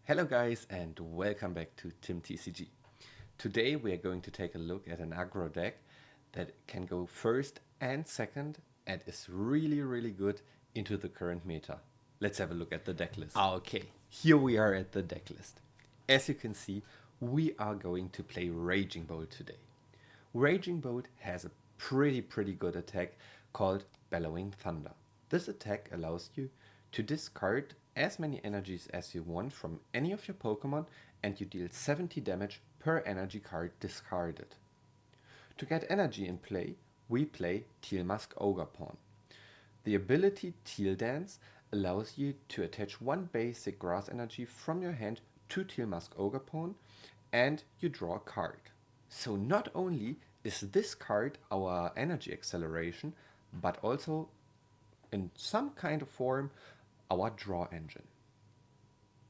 Hello guys and welcome back to Tim TCG. Today we are going to take a look at an aggro deck that can go first and second and is really good into the current meta. Let's have a look at the deck list. Okay, here we are at the deck list. As you can see, we are going to play Raging Bolt today. Raging Bolt has a pretty good attack called Bellowing Thunder. This attack allows you to discard as many energies as you want from any of your Pokemon, and you deal 70 damage per energy card discarded. To get energy in play, we play Teal Ogerpon. The ability Teal Dance allows you to attach one basic grass energy from your hand to Teal Ogerpon, and you draw a card. So not only is this card our energy acceleration, but also in some kind of form our draw engine.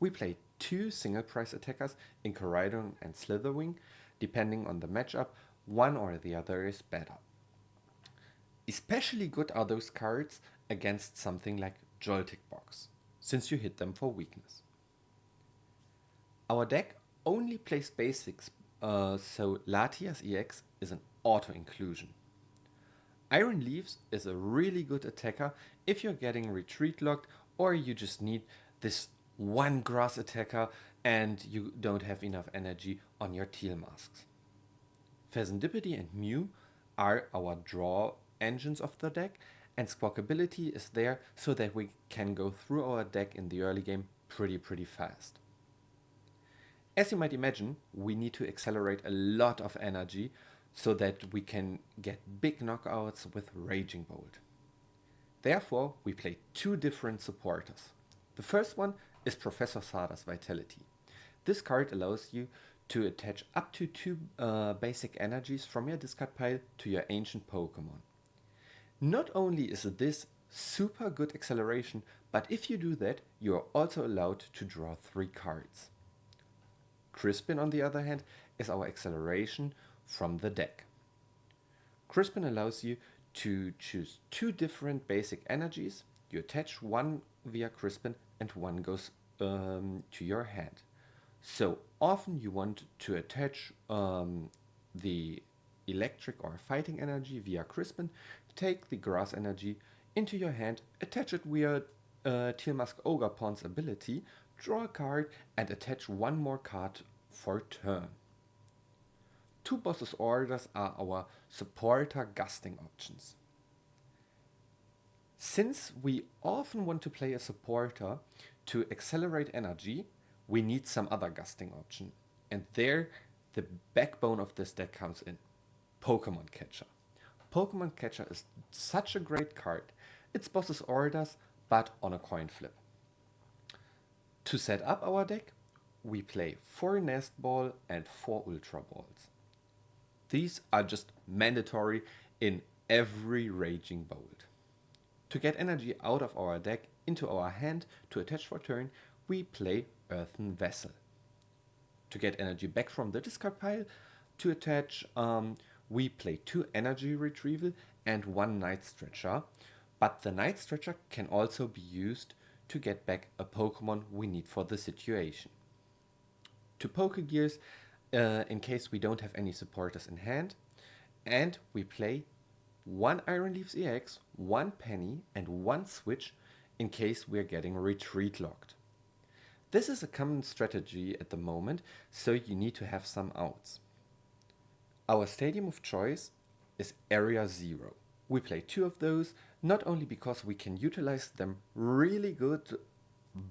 We play two single price attackers in Koraidon and Slither Wing. Depending on the matchup, one or the other is better. Especially good are those cards against something like Joltik Box, since you hit them for weakness. Our deck only plays basics, so Latias EX is an auto inclusion. Iron Leaves is a really good attacker if you're getting retreat locked or you just need this one grass attacker and you don't have enough energy on your Teal masks. Fezandipiti and Mew are our draw engines of the deck, and Squawkabilly is there so that we can go through our deck in the early game pretty fast. As you might imagine, we need to accelerate a lot of energy so that we can get big knockouts with Raging Bolt. Therefore, we play two different supporters. The first one is Professor Sada's Vitality. This card allows you to attach up to two basic energies from your discard pile to your ancient Pokemon. Not only is this super good acceleration, but if you do that, you are also allowed to draw 3 cards. Crispin, on the other hand, is our acceleration from the deck. Crispin allows you to choose 2 different basic energies. You attach one via Crispin and one goes to your hand. So often you want to attach the electric or fighting energy via Crispin, take the grass energy into your hand, attach it via Teal Ogerpon's ability, draw a card and attach one more card for turn. 2 Boss's Orders are our supporter gusting options. Since we often want to play a supporter to accelerate energy, we need some other gusting option. And there, the backbone of this deck comes in. Pokémon Catcher. Pokémon Catcher is such a great card. It's Boss's Orders, but on a coin flip. To set up our deck, we play 4 Nest Ball and 4 Ultra Balls. These are just mandatory in every Raging Bolt. To get energy out of our deck into our hand to attach for turn, we play Earthen Vessel. To get energy back from the discard pile to attach, we play 2 Energy Retrieval and 1 Night Stretcher, but the Night Stretcher can also be used to get back a Pokemon we need for the situation. To Pokégears, in case we don't have any supporters in hand, and we play 1 Iron Leaves EX, 1 Penny and 1 Switch in case we're getting retreat locked. This is a common strategy at the moment, so you need to have some outs. Our stadium of choice is Area 0. We play 2 of those, not only because we can utilize them really good,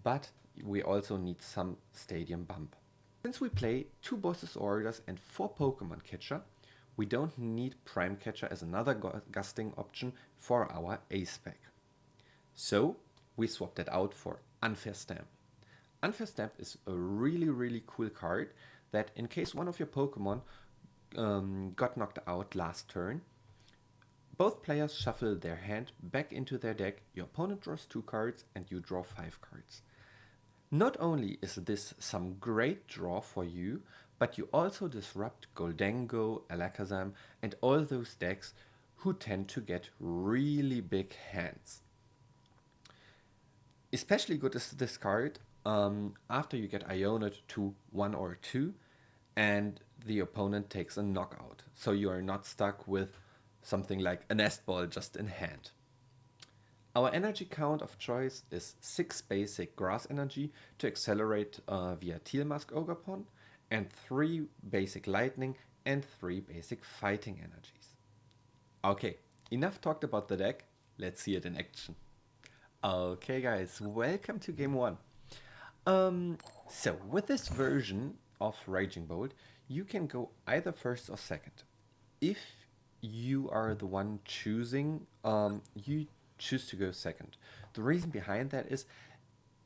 but we also need some stadium bump. Since we play 2 Boss's Orders and 4 Pokémon Catcher, we don't need Prime Catcher as another gusting option for our ace spec. So we swapped it out for Unfair Stamp. Unfair Stamp is a really cool card that in case one of your Pokemon got knocked out last turn, both players shuffle their hand back into their deck, your opponent draws 2 cards and you draw 5 cards. Not only is this some great draw for you, but you also disrupt Goldengo, Alakazam and all those decks who tend to get really big hands. Especially good is this card after you get Ioned to 1 or 2 and the opponent takes a knockout. So you are not stuck with something like a Nest Ball just in hand. Our energy count of choice is 6 basic grass energy to accelerate via Teal Mask Ogerpon, and 3 basic lightning and 3 basic fighting energies. Okay, enough talked about the deck, let's see it in action. Okay guys, welcome to game 1. So with this version of Raging Bolt, you can go either first or second. If you are the one choosing, you choose to go second. The reason behind that is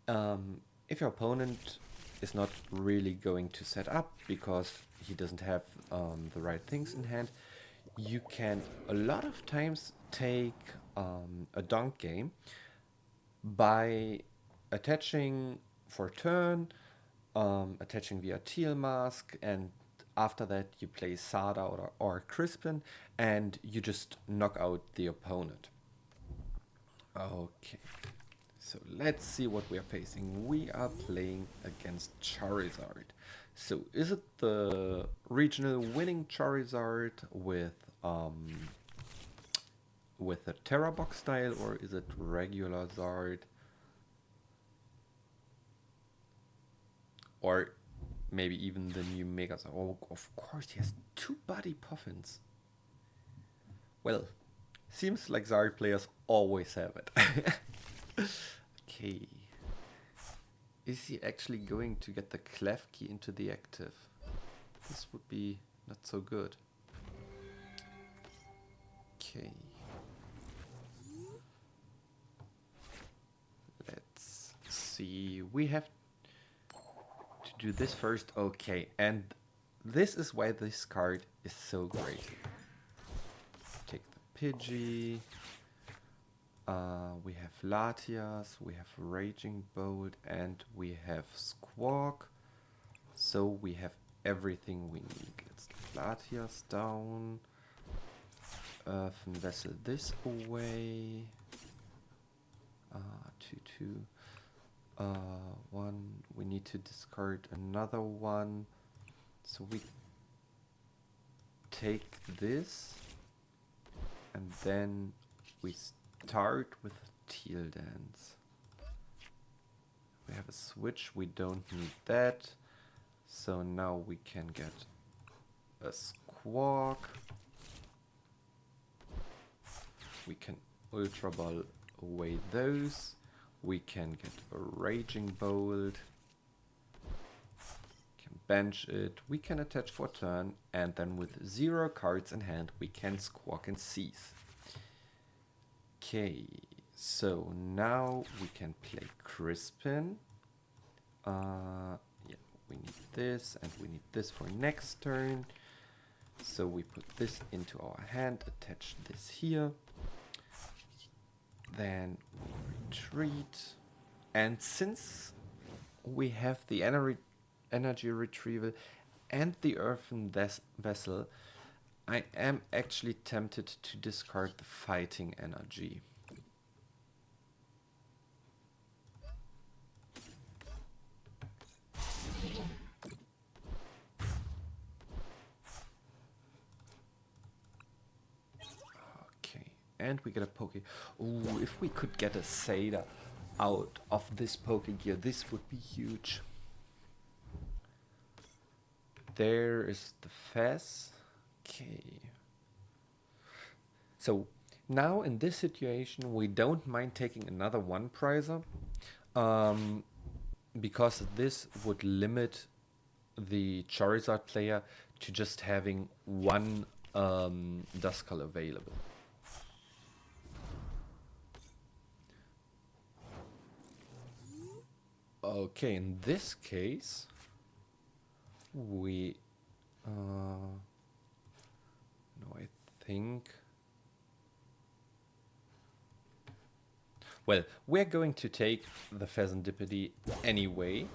if your opponent is not really going to set up because he doesn't have the right things in hand, you can a lot of times take a donk game by attaching for turn, attaching via Teal Mask, and after that you play Sada or Crispin and you just knock out the opponent. Okay, so let's see what we are facing. We are playing against Charizard. So is it the regional winning Charizard with a Terra Box style, or is it regular Zard? Or maybe even the new Mega Zard. Oh, of course, he has 2 body puffins. Well, seems like Zard players always have it. Okay. Is he actually going to get the Clef Key into the active? This would be not so good. Okay. Let's see. We have to do this first. Okay, and this is why this card is so great. Take the Pidgey. We have Latias, we have Raging Bolt, and we have Squawk. So we have everything we need. Let's get Latias down. Earthen Vessel this away. 2, 1. We need to discard another one. So we take this, and then we start with Teal Dance. We have a switch, we don't need that. So now we can get a Squawk. We can Ultra Ball away those. We can get a Raging Bolt. Can bench it. We can attach for turn, and then with 0 cards in hand we can Squawk and seize. Okay, so now we can play Crispin. Yeah, we need this and we need this for next turn. So we put this into our hand, attach this here. Then we retreat. And since we have the energy retrieval and the Earthen Vessel, I am actually tempted to discard the fighting energy. Okay, and we get a Poké. Ooh, if we could get a Sada out of this Pokégear, this would be huge. There is the Fez. Okay. So now in this situation we don't mind taking another one prizer, because this would limit the Charizard player to just having one Duskull available. Okay, in this case we no, I think, well, we're going to take the Fezandipiti anyway,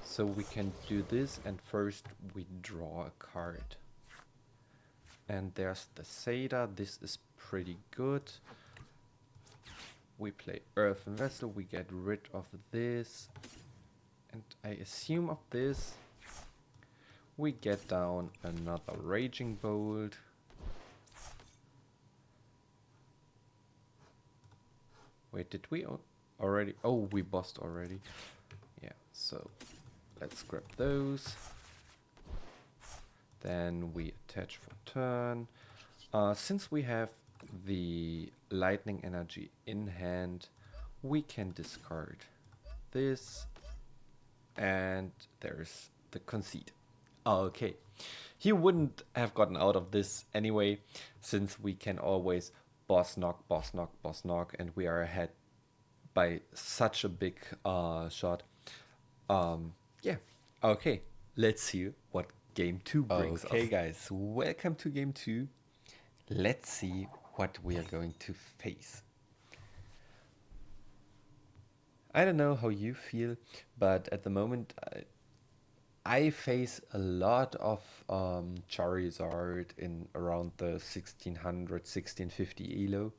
so we can do this, and first we draw a card. And there's the Sada. This is pretty good. We play Earthen Vessel, we get rid of this, And I assume of this we get down another Raging Bolt. Wait, did we already? Oh, we bossed already. Yeah, so let's grab those. Then we attach for turn. Since we have the lightning energy in hand, we can discard this. And there's the conceit. Okay, he wouldn't have gotten out of this anyway, since we can always boss knock, boss knock, boss knock, and we are ahead by such a big shot. Yeah, okay, let's see what game 2 brings. Okay, guys, welcome to game 2. Let's see what we are going to face. I don't know how you feel, but at the moment I face a lot of Charizard in around the 1600, 1650 elo.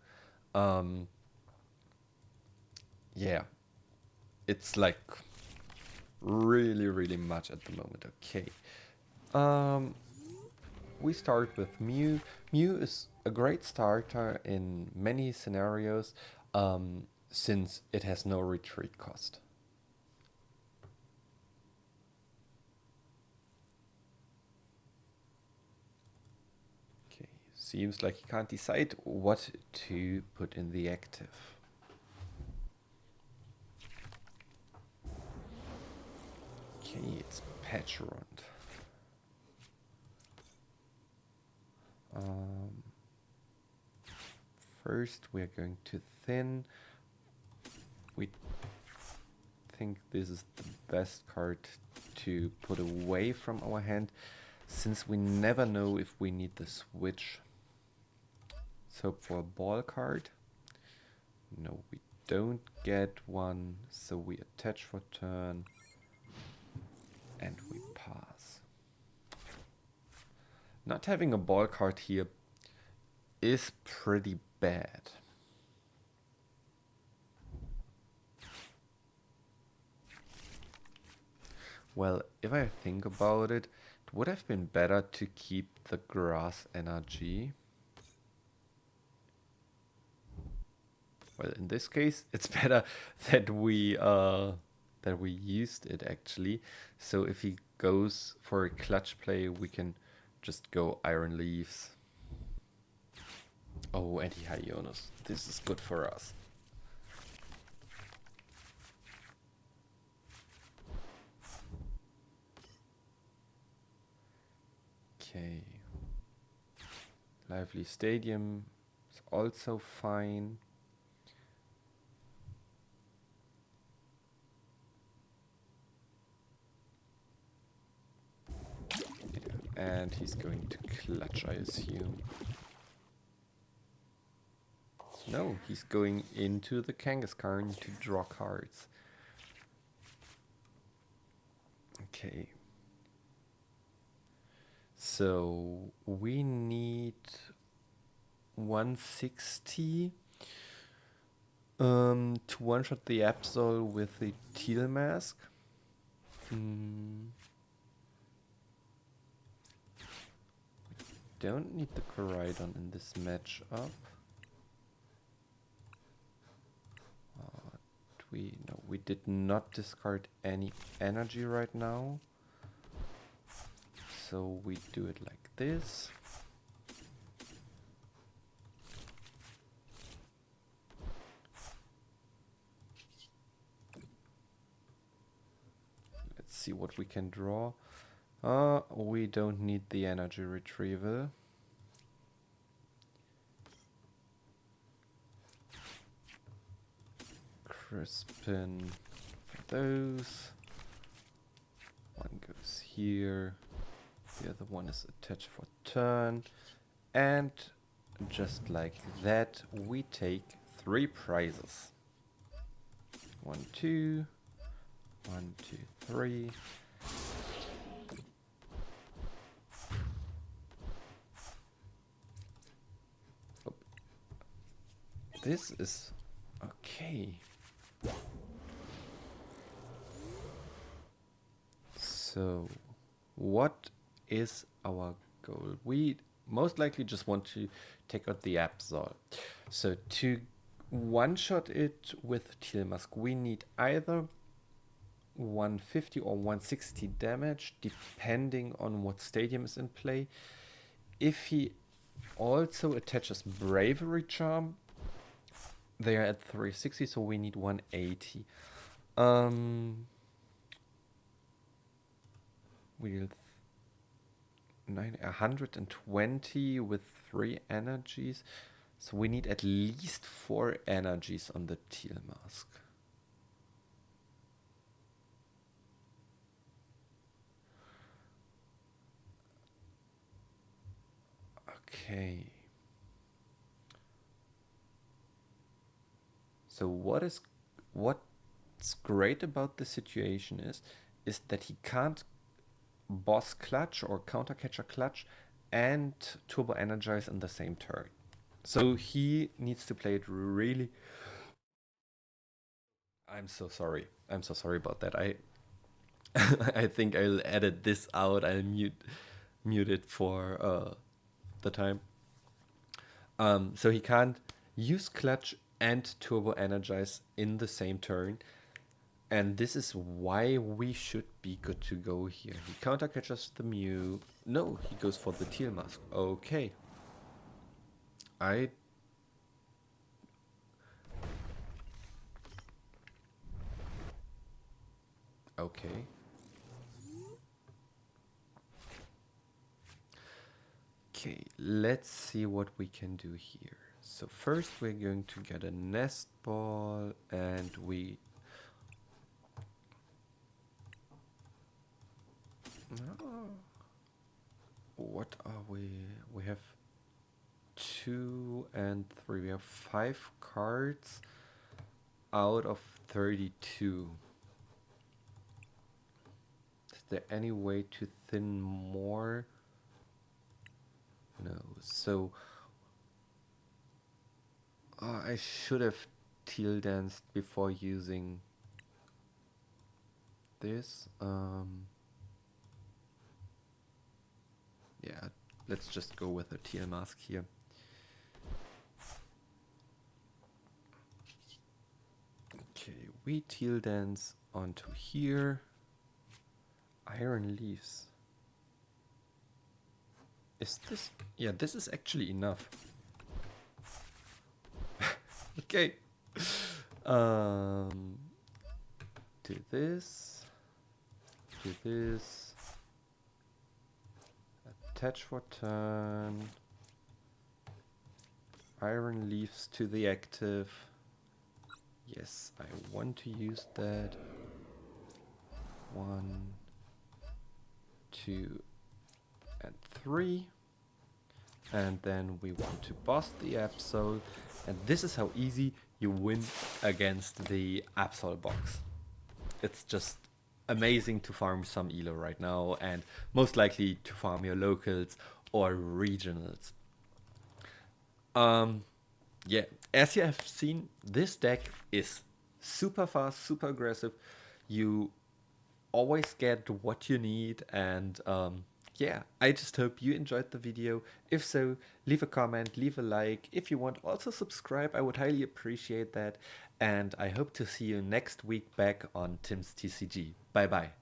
Yeah, it's like really much at the moment. Okay. We start with Mew. Mew is a great starter in many scenarios, since it has no retreat cost. Okay, seems like he can't decide what to put in the active. Okay, it's Patron. First, we're going to thin. We think this is the best card to put away from our hand, since we never know if we need the switch. So for a ball card, no, we don't get one, so we attach for turn and we pass. Not having a ball card here is pretty bad. Well, if I think about it, it would have been better to keep the grass energy. Well, in this case, it's better that we used it actually. So if he goes for a clutch play, we can just go Iron Leaves. Oh, anti-Hyonos. This is good for us. Okay. Lively Stadium is also fine. And he's going to clutch, I assume. No, he's going into the Kangaskhan to draw cards. Okay. So we need 160 to one-shot the Absol with the Teal mask. Don't need the Koraidon in this matchup. No, we did not discard any energy right now. So we do it like this. Let's see what we can draw. We don't need the energy retrieval. Crispin for those. One goes here. The other one is attached for turn. And just like that, we take 3 prizes. 1, 2. 1, 2, 3. Oh. This is okay. So, what is our goal? We most likely just want to take out the Absol. So, to one-shot it with Teal Mask, we need either 150 or 160 damage, depending on what stadium is in play. If he also attaches Bravery Charm, they are at 360, so we need 180. We'll 120 with 3 energies, so we need at least 4 energies on the Teal Mask. Okay. So what's great about the situation is that he can't boss clutch or counter catcher clutch and turbo energize in the same turn. So he needs to play it really. I'm so sorry. I'm so sorry about that. I think I'll edit this out. I'll mute it for the time. So he can't use clutch and turbo energize in the same turn. And this is why we should be good to go here. He counter catches the Mew. No, he goes for the Teal Mask. Okay. Okay. Okay, let's see what we can do here. So first we're going to get a Nest Ball and we... What are we? We have 2 and 3. We have 5 cards out of 32. Is there any way to thin more? No. So I should have Teal danced before using this. Yeah, let's just go with a Teal Mask here. Okay, we Teal dance onto here. Iron Leaves. Is this? Yeah, this is actually enough. Okay. Do this. Do this. Attach for turn. Iron Leaves to the active. Yes, I want to use that. 1, 2, and 3. And then we want to boss the Absol. And this is how easy you win against the Absol box. It's just amazing to farm some elo right now, and most likely to farm your locals or regionals. Yeah, as you have seen, this deck is super fast, super aggressive. You always get what you need, and yeah, I just hope you enjoyed the video. If so, leave a comment, leave a like. If you want, also subscribe. I would highly appreciate that. And I hope to see you next week back on Tim's TCG. Bye bye.